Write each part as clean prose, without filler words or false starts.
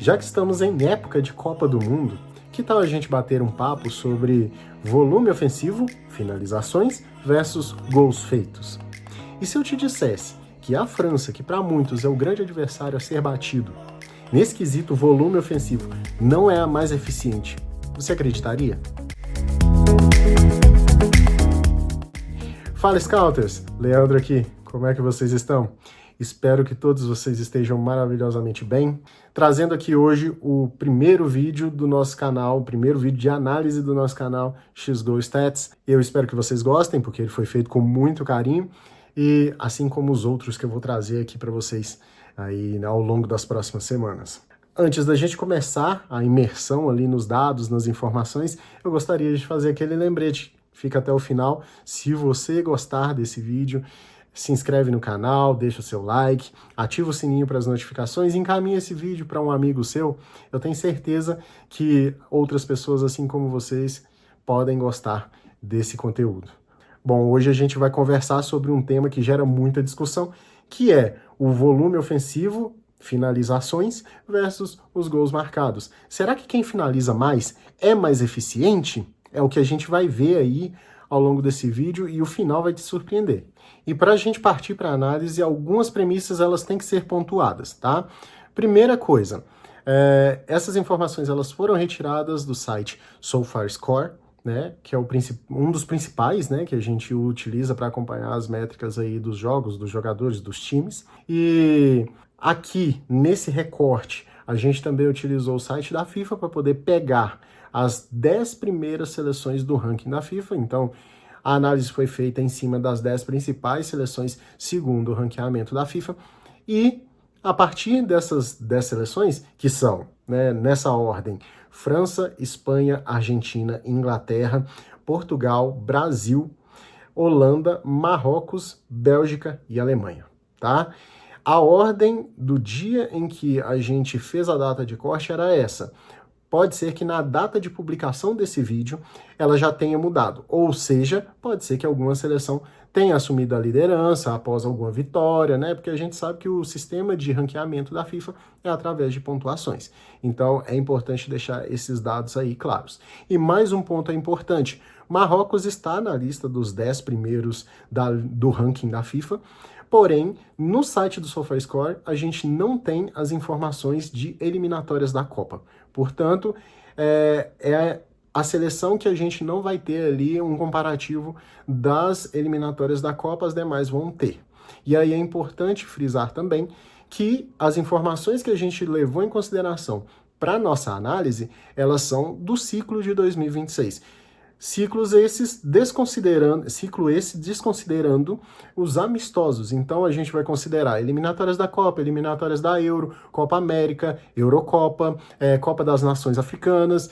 Já que estamos em época de Copa do Mundo, que tal a gente bater um papo sobre volume ofensivo, finalizações versus gols feitos? E se eu te dissesse que a França, que para muitos é o grande adversário a ser batido, nesse quesito volume ofensivo não é a mais eficiente, você acreditaria? Fala Scouters, Leandro aqui, como é que vocês estão? Espero que todos vocês estejam maravilhosamente bem. Trazendo aqui hoje o primeiro vídeo do nosso canal, o primeiro vídeo de análise do nosso canal XGO Stats. Eu espero que vocês gostem, porque ele foi feito com muito carinho, e assim como os outros que eu vou trazer aqui para vocês aí ao longo das próximas semanas. Antes da gente começar a imersão ali nos dados, nas informações, eu gostaria de fazer aquele lembrete. Fica até o final. Se você gostar desse vídeo, se inscreve no canal, deixa o seu like, ativa o sininho para as notificações e encaminha esse vídeo para um amigo seu. Eu tenho certeza que outras pessoas, assim como vocês, podem gostar desse conteúdo. Bom, hoje a gente vai conversar sobre um tema que gera muita discussão, que é o volume ofensivo, finalizações, versus os gols marcados. Será que quem finaliza mais é mais eficiente? É o que a gente vai ver aí ao longo desse vídeo e o final vai te surpreender. E para a gente partir para a análise, algumas premissas elas têm que ser pontuadas, tá? Primeira coisa, essas informações elas foram retiradas do site SoFarScore, né, que é um dos principais, né, que a gente utiliza para acompanhar as métricas aí dos jogos, dos jogadores, dos times. E aqui, nesse recorte, a gente também utilizou o site da FIFA para poder pegar as 10 primeiras seleções do ranking da FIFA. Então, a análise foi feita em cima das 10 principais seleções segundo o ranqueamento da FIFA. E, a partir dessas 10 seleções, que são, né, nessa ordem, França, Espanha, Argentina, Inglaterra, Portugal, Brasil, Holanda, Marrocos, Bélgica e Alemanha, tá? A ordem do dia em que a gente fez a data de corte era essa. Pode ser que na data de publicação desse vídeo ela já tenha mudado, ou seja, pode ser que alguma seleção tenha assumido a liderança após alguma vitória, né? Porque a gente sabe que o sistema de ranqueamento da FIFA é através de pontuações. Então é importante deixar esses dados aí claros. E mais um ponto é importante: Marrocos está na lista dos 10 primeiros do ranking da FIFA. Porém, no site do SoFaScore, a gente não tem as informações de eliminatórias da Copa. Portanto, é a seleção que a gente não vai ter ali um comparativo das eliminatórias da Copa, as demais vão ter. E aí é importante frisar também que as informações que a gente levou em consideração para nossa análise, elas são do ciclo de 2026. Ciclo esse desconsiderando os amistosos. Então a gente vai considerar eliminatórias da Copa, eliminatórias da Euro, Copa América, Eurocopa, Copa das Nações Africanas.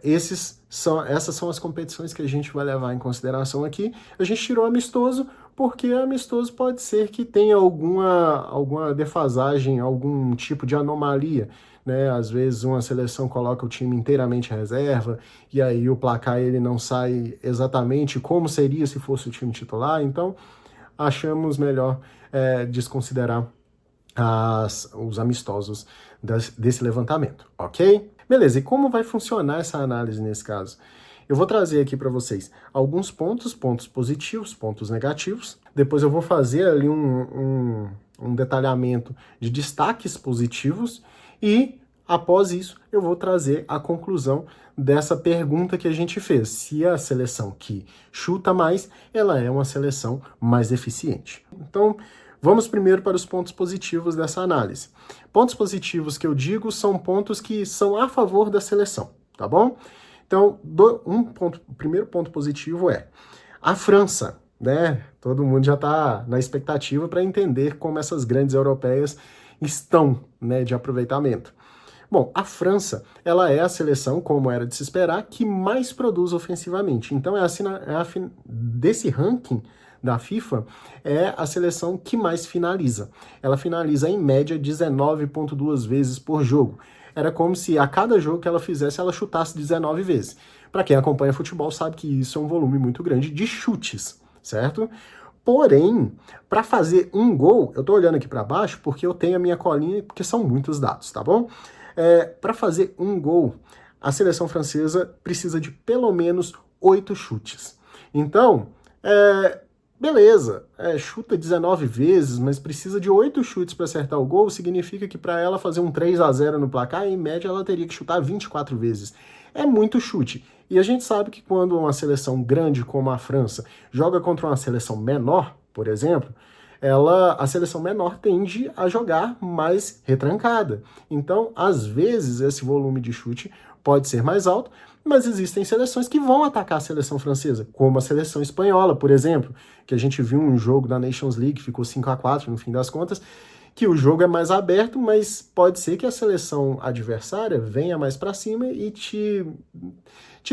Essas são as competições que a gente vai levar em consideração aqui. A gente tirou amistoso porque amistoso pode ser que tenha alguma defasagem, algum tipo de anomalia, né? Às vezes uma seleção coloca o time inteiramente reserva e aí o placar ele não sai exatamente como seria se fosse o time titular. Então achamos melhor desconsiderar os amistosos desse levantamento, ok? Beleza, e como vai funcionar essa análise nesse caso? Eu vou trazer aqui para vocês alguns pontos positivos, pontos negativos. Depois eu vou fazer ali um detalhamento de destaques positivos e, após isso, eu vou trazer a conclusão dessa pergunta que a gente fez. Se a seleção que chuta mais, ela é uma seleção mais eficiente. Então, vamos primeiro para os pontos positivos dessa análise. Pontos positivos que eu digo são pontos que são a favor da seleção, tá bom? Então, o primeiro ponto positivo é a França, né? Todo mundo já está na expectativa para entender como essas grandes europeias estão, né, de aproveitamento. Bom, a França, ela é a seleção, como era de se esperar, que mais produz ofensivamente. Então, desse ranking da FIFA, é a seleção que mais finaliza. Ela finaliza, em média, 19,2 vezes por jogo. Era como se a cada jogo que ela fizesse, ela chutasse 19 vezes. Para quem acompanha futebol sabe que isso é um volume muito grande de chutes, certo? Porém, para fazer um gol, eu tô olhando aqui para baixo porque eu tenho a minha colinha, porque são muitos dados, tá bom? Para fazer um gol, a seleção francesa precisa de pelo menos 8 chutes. Então, beleza, chuta 19 vezes, mas precisa de 8 chutes para acertar o gol, significa que para ela fazer um 3-0 no placar, em média ela teria que chutar 24 vezes. É muito chute. E a gente sabe que quando uma seleção grande como a França joga contra uma seleção menor, por exemplo, a seleção menor tende a jogar mais retrancada. Então, às vezes, esse volume de chute pode ser mais alto, mas existem seleções que vão atacar a seleção francesa, como a seleção espanhola, por exemplo, que a gente viu um jogo da Nations League, ficou 5-4 no fim das contas, que o jogo é mais aberto, mas pode ser que a seleção adversária venha mais para cima e te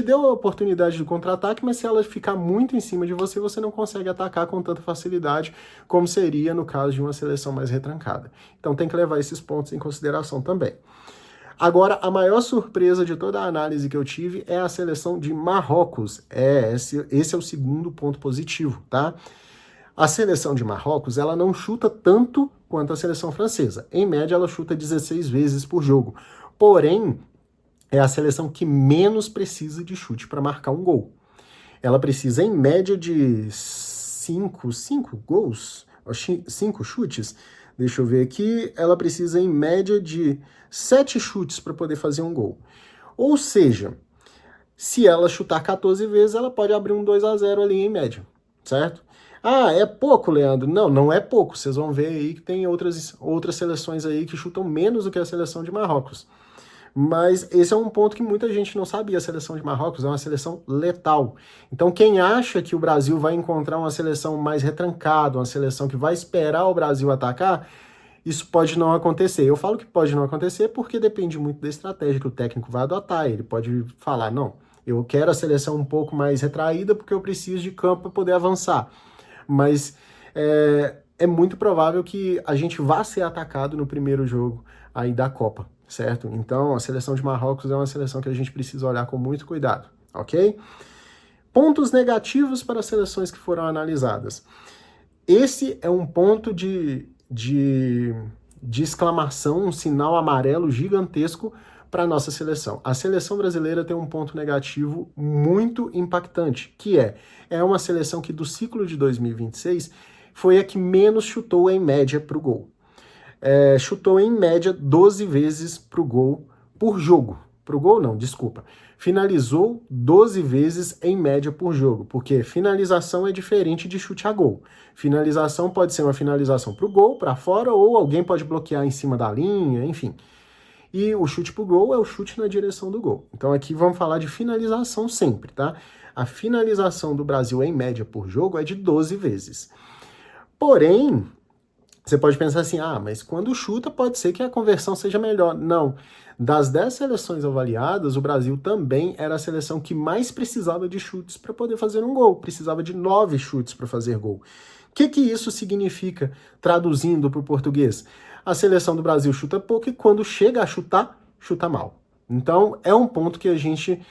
dê a oportunidade de contra-ataque, mas se ela ficar muito em cima de você, você não consegue atacar com tanta facilidade como seria no caso de uma seleção mais retrancada. Então tem que levar esses pontos em consideração também. Agora, a maior surpresa de toda a análise que eu tive é a seleção de Marrocos. Esse é o segundo ponto positivo, tá? A seleção de Marrocos, ela não chuta tanto quanto a seleção francesa. Em média, ela chuta 16 vezes por jogo. Porém, é a seleção que menos precisa de chute para marcar um gol. Ela precisa, em média, de 5 gols, 5 chutes. Deixa eu ver aqui. Ela precisa, em média, de 7 chutes para poder fazer um gol. Ou seja, se ela chutar 14 vezes, ela pode abrir um 2-0 ali em média, certo? Ah, é pouco, Leandro? Não, não é pouco. Vocês vão ver aí que tem outras seleções aí que chutam menos do que a seleção de Marrocos. Mas esse é um ponto que muita gente não sabia. A seleção de Marrocos é uma seleção letal. Então, quem acha que o Brasil vai encontrar uma seleção mais retrancada, uma seleção que vai esperar o Brasil atacar, isso pode não acontecer. Eu falo que pode não acontecer porque depende muito da estratégia que o técnico vai adotar. Ele pode falar, não, eu quero a seleção um pouco mais retraída porque eu preciso de campo para poder avançar. Mas é muito provável que a gente vá ser atacado no primeiro jogo aí da Copa, certo? Então, a seleção de Marrocos é uma seleção que a gente precisa olhar com muito cuidado, ok? Pontos negativos para as seleções que foram analisadas. Esse é um ponto de exclamação, um sinal amarelo gigantesco para a nossa seleção. A seleção brasileira tem um ponto negativo muito impactante, que é uma seleção que do ciclo de 2026 foi a que menos chutou em média para o gol. Chutou em média 12 vezes para o gol por jogo. Para o gol não, desculpa. Finalizou 12 vezes em média por jogo, porque finalização é diferente de chute a gol. Finalização pode ser uma finalização para o gol, para fora, ou alguém pode bloquear em cima da linha, enfim. E o chute pro gol é o chute na direção do gol. Então aqui vamos falar de finalização sempre, tá? A finalização do Brasil em média por jogo é de 12 vezes. Porém, você pode pensar assim, mas quando chuta pode ser que a conversão seja melhor. Não. Das 10 seleções avaliadas, o Brasil também era a seleção que mais precisava de chutes para poder fazer um gol. Precisava de 9 chutes para fazer gol. O que isso significa, traduzindo para o português? A seleção do Brasil chuta pouco e quando chega a chutar, chuta mal. Então, é um ponto que a gente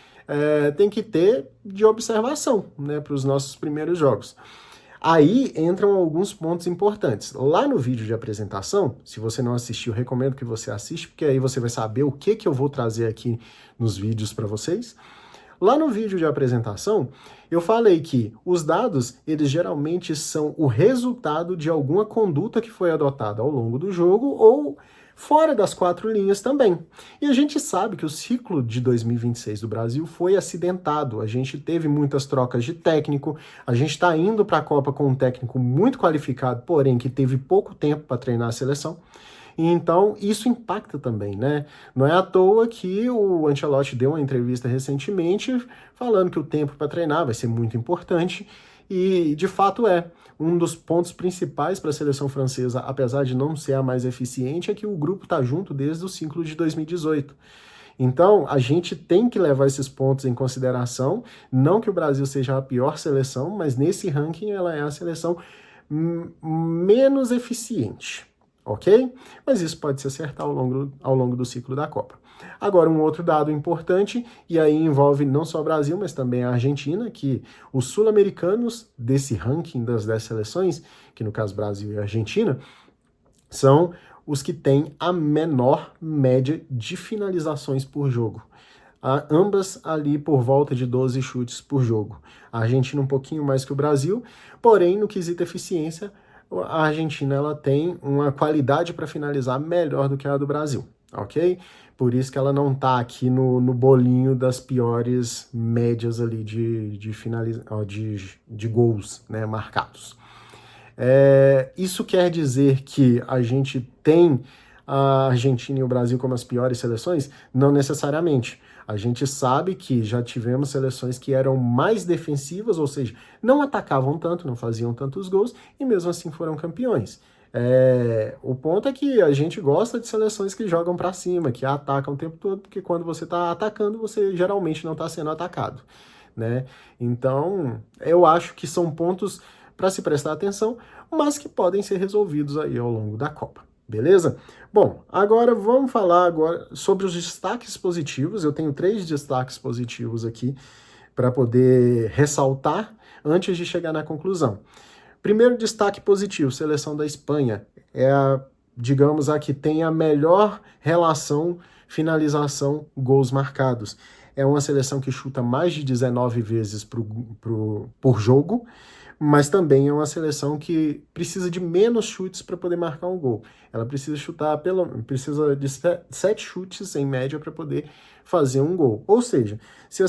tem que ter de observação, né, para os nossos primeiros jogos. Aí entram alguns pontos importantes. Lá no vídeo de apresentação, se você não assistiu, recomendo que você assista, porque aí você vai saber o que eu vou trazer aqui nos vídeos para vocês. Lá no vídeo de apresentação, eu falei que os dados, eles geralmente são o resultado de alguma conduta que foi adotada ao longo do jogo ou fora das 4 linhas também. E a gente sabe que o ciclo de 2026 do Brasil foi acidentado. A gente teve muitas trocas de técnico, a gente está indo para a Copa com um técnico muito qualificado, porém que teve pouco tempo para treinar a seleção. Então, isso impacta também, né? Não é à toa que o Ancelotti deu uma entrevista recentemente falando que o tempo para treinar vai ser muito importante e, de fato, um dos pontos principais para a seleção francesa, apesar de não ser a mais eficiente, é que o grupo está junto desde o ciclo de 2018. Então, a gente tem que levar esses pontos em consideração, não que o Brasil seja a pior seleção, mas nesse ranking ela é a seleção menos eficiente. Ok? Mas isso pode se acertar ao longo do ciclo da Copa. Agora, um outro dado importante, e aí envolve não só o Brasil, mas também a Argentina, que os sul-americanos desse ranking das 10 seleções, que no caso Brasil e Argentina, são os que têm a menor média de finalizações por jogo. Ambas ali por volta de 12 chutes por jogo. A Argentina um pouquinho mais que o Brasil, porém no quesito eficiência, a Argentina ela tem uma qualidade para finalizar melhor do que a do Brasil, ok? Por isso que ela não está aqui no bolinho das piores médias ali de gols, né, marcados. Isso quer dizer que a gente tem a Argentina e o Brasil como as piores seleções? Não necessariamente. A gente sabe que já tivemos seleções que eram mais defensivas, ou seja, não atacavam tanto, não faziam tantos gols, e mesmo assim foram campeões. O ponto é que a gente gosta de seleções que jogam para cima, que atacam o tempo todo, porque quando você está atacando, você geralmente não está sendo atacado, né? Então, eu acho que são pontos para se prestar atenção, mas que podem ser resolvidos aí ao longo da Copa. Beleza? Bom, agora vamos falar sobre os destaques positivos. Eu tenho 3 destaques positivos aqui para poder ressaltar antes de chegar na conclusão. Primeiro destaque positivo, seleção da Espanha. Digamos, a que tem a melhor relação finalização, gols marcados. É uma seleção que chuta mais de 19 vezes por jogo, mas também é uma seleção que precisa de menos chutes para poder marcar um gol. Ela precisa precisa de 7 chutes em média para poder fazer um gol. Ou seja, se a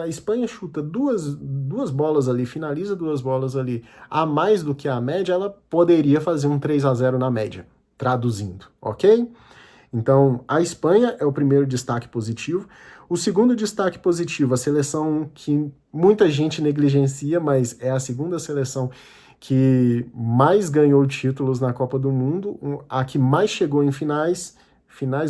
Espanha chuta duas bolas ali, finaliza 2 bolas ali a mais do que a média, ela poderia fazer um 3-0 na média, traduzindo, ok? Então, a Espanha é o primeiro destaque positivo. O segundo destaque positivo, a seleção que muita gente negligencia, mas é a segunda seleção que mais ganhou títulos na Copa do Mundo, a que mais chegou em finais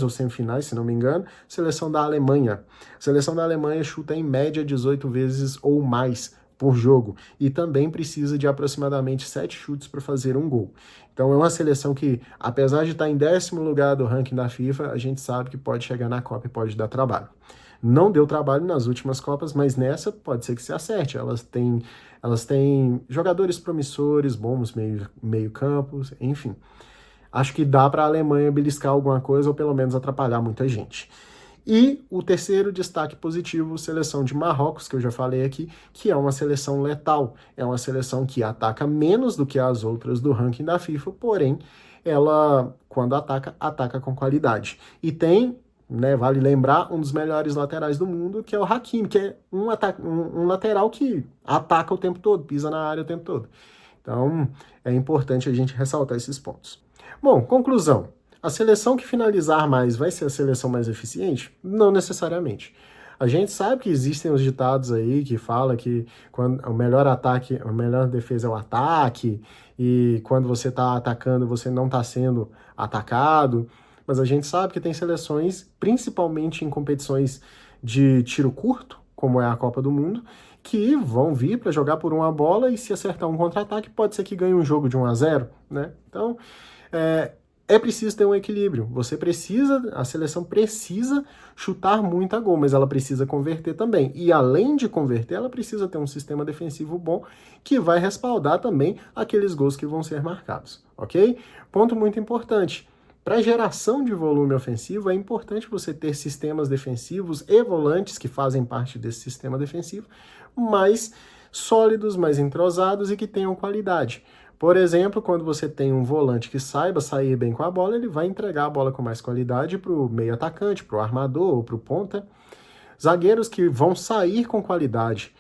ou semifinais, se não me engano, seleção da Alemanha. A seleção da Alemanha chuta em média 18 vezes ou mais por jogo e também precisa de aproximadamente 7 chutes para fazer um gol. Então é uma seleção que, apesar de estar em 10º lugar do ranking da FIFA, a gente sabe que pode chegar na Copa e pode dar trabalho. Não deu trabalho nas últimas Copas, mas nessa pode ser que se acerte. Elas têm jogadores promissores, bons meio-campos, enfim. Acho que dá para a Alemanha beliscar alguma coisa ou pelo menos atrapalhar muita gente. E o terceiro destaque positivo, seleção de Marrocos, que eu já falei aqui, que é uma seleção letal. É uma seleção que ataca menos do que as outras do ranking da FIFA, porém, ela, quando ataca com qualidade. E tem, né, vale lembrar, um dos melhores laterais do mundo, que é o Hakimi, que é um lateral que ataca o tempo todo, pisa na área o tempo todo. Então, é importante a gente ressaltar esses pontos. Bom, conclusão. A seleção que finalizar mais vai ser a seleção mais eficiente? Não necessariamente. A gente sabe que existem os ditados aí que falam que quando o melhor ataque, a melhor defesa é o ataque, e quando você está atacando, você não está sendo atacado. Mas a gente sabe que tem seleções, principalmente em competições de tiro curto, como é a Copa do Mundo, que vão vir para jogar por uma bola e se acertar um contra-ataque, pode ser que ganhe um jogo de 1-0, né? Então, é preciso ter um equilíbrio. A seleção precisa chutar muito a gol, mas ela precisa converter também. E além de converter, ela precisa ter um sistema defensivo bom que vai respaldar também aqueles gols que vão ser marcados, ok? Ponto muito importante. Para geração de volume ofensivo, é importante você ter sistemas defensivos e volantes que fazem parte desse sistema defensivo, mais sólidos, mais entrosados e que tenham qualidade. Por exemplo, quando você tem um volante que saiba sair bem com a bola, ele vai entregar a bola com mais qualidade para o meio atacante, para o armador ou para o ponta. Zagueiros que vão sair com qualidade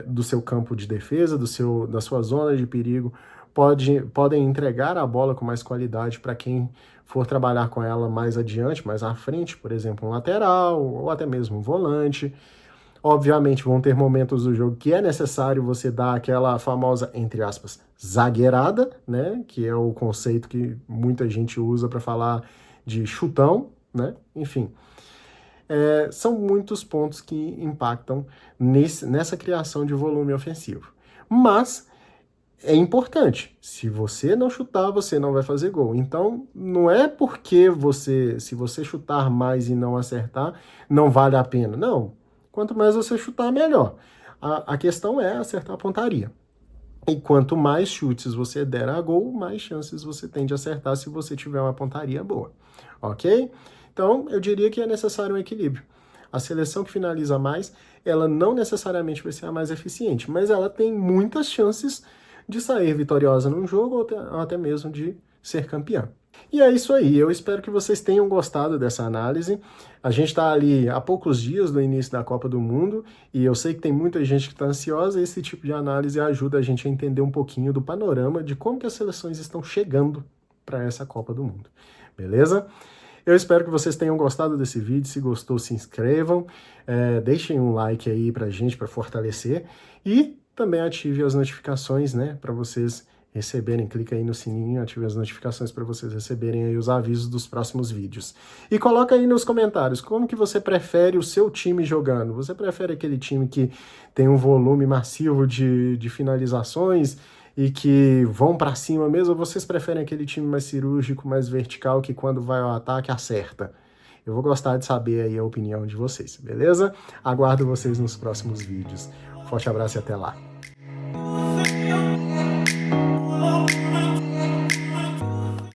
do seu campo de defesa, da sua zona de perigo, podem entregar a bola com mais qualidade para quem for trabalhar com ela mais adiante, mais à frente, por exemplo, um lateral ou até mesmo um volante. Obviamente vão ter momentos do jogo que é necessário você dar aquela famosa, entre aspas, zagueirada, né? Que é o conceito que muita gente usa para falar de chutão, né? Enfim, são muitos pontos que impactam nessa criação de volume ofensivo. Mas é importante, se você não chutar, você não vai fazer gol. Então, não é porque se você chutar mais e não acertar, não vale a pena. Não. Quanto mais você chutar, melhor. A questão é acertar a pontaria. E quanto mais chutes você der a gol, mais chances você tem de acertar se você tiver uma pontaria boa, ok? Então, eu diria que é necessário um equilíbrio. A seleção que finaliza mais, ela não necessariamente vai ser a mais eficiente, mas ela tem muitas chances de sair vitoriosa num jogo ou até mesmo de ser campeã. E é isso aí, eu espero que vocês tenham gostado dessa análise. A gente está ali há poucos dias do início da Copa do Mundo e eu sei que tem muita gente que está ansiosa e esse tipo de análise ajuda a gente a entender um pouquinho do panorama de como que as seleções estão chegando para essa Copa do Mundo. Beleza? Eu espero que vocês tenham gostado desse vídeo. Se gostou, se inscrevam, deixem um like aí pra gente, para fortalecer, e também ative as notificações, né, para vocês receberem. Clica aí no sininho, ative as notificações para vocês receberem aí os avisos dos próximos vídeos. E coloca aí nos comentários como que você prefere o seu time jogando. Você prefere aquele time que tem um volume massivo de finalizações e que vão para cima mesmo, ou vocês preferem aquele time mais cirúrgico, mais vertical, que quando vai ao ataque acerta? Eu vou gostar de saber aí a opinião de vocês, beleza? Aguardo vocês nos próximos vídeos. Forte abraço e até lá!